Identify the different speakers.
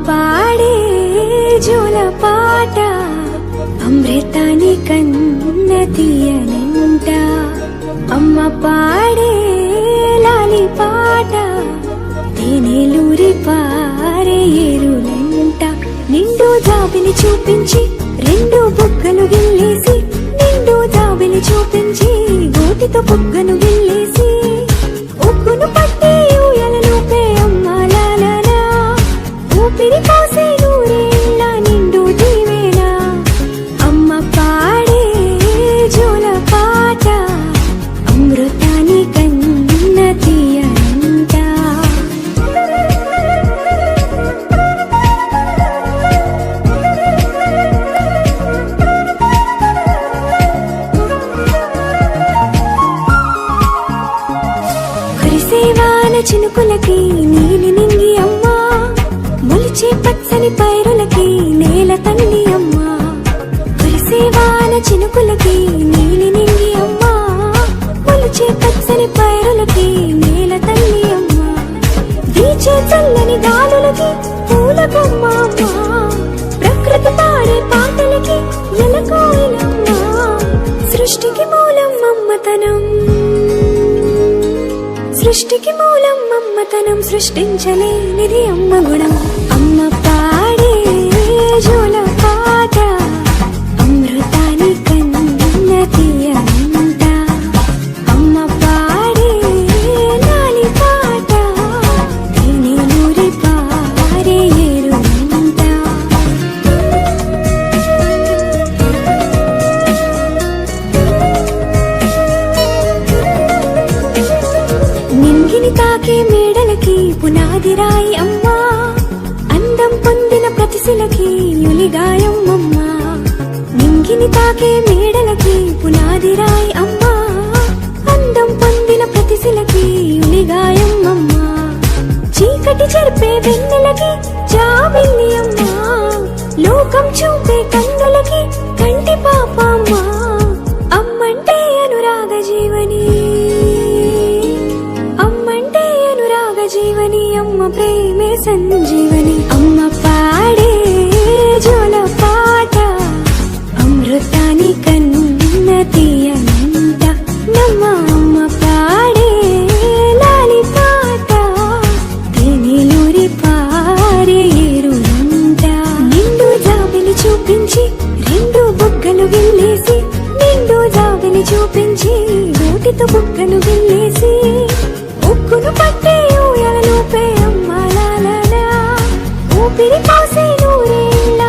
Speaker 1: పాడే జోల పాట అమృతాని కన్న తీయనంట. అమ్మ పాడే లాలి పాట తేనెలూరి పారే ఏరులంట. నిండు జాబిలి చూపించి రెండు బుగ్గలు గిల్లేసి, నిండు జాబిలి చూపించి గోటితో బుగ్గను గిల్లేసి, ఉగ్గును పట్టి ఊయలలోపే అమ్మ లాలనా, ఊపిరి పోసే నూరేళ్ళ నిండు దీవేనా. అమ్మ పాడే జోల పాట అమృతాని కన్న తీయనంట. కురిసేవాన చినుకులకి నీలి నింగి అమ్మా, మొలిచే పచ్చని పైరులకి నేల తల్లి అమ్మా. కురిసేవాన చినుకులకి నీలి నింగి అమ్మా, మొలిచే పచ్చని పైరులకి నేల తల్లి అమ్మా. వీచే చల్లని గాలులకి పూల బొమ్మ అమ్మా, ప్రకృతి పాడే పాటలకి ఎలకోయిలమ్మా. సృష్టికి మూలం అమ్మతనం, సృష్టికి మూలం అమ్మతనం, సృష్టించలేనిది అమ్మ గుణం. అమ్మ పాడే జోల పాట అమృతాని కన్న తీయనంట. అమ్మ పాడే లాలి పాట తేనెలూరి పారే ఏరులంట. నింగిని తాకే మేడలకి పునాది రాయి అమ్మా, అందం పొందిన ప్రతిశిలకి యులిగాయం అమ్మా. నింగిని తాకే మేడలకి పునాది రాయి అమ్మా, అందం పొందిన ప్రతిశిలకి యులిగాయం అమ్మా. చీకటి చెరిపే వెన్నెలకి జాబిల్లి అమ్మా, లోకం చూపే కన్నులకి కంటి పాప అమ్మా. అమ్మంటే అనురాగ జీవని, అమ్మంటే అనురాగ జీవని, అమ్మ ప్రేమే సంజీవని. అమ్మ పాడే జోల పాట అమృతాని కన్న తీయనంట. నమ్మ అమ్మ పాడే లాలి పాట తేనెలూరి పారే ఏరులంట. నిండు జాబిలి చూపించి రెండు బుగ్గలు గిల్లేసి, నిండు జాబిలి చూపించి గోటితో బుగ్గను గిల్లేసి, ఉక్కును పట్టి ఊయలలోపే అమ్మ లాలనా, ఊపిరి పోసే నూరేళ్ళ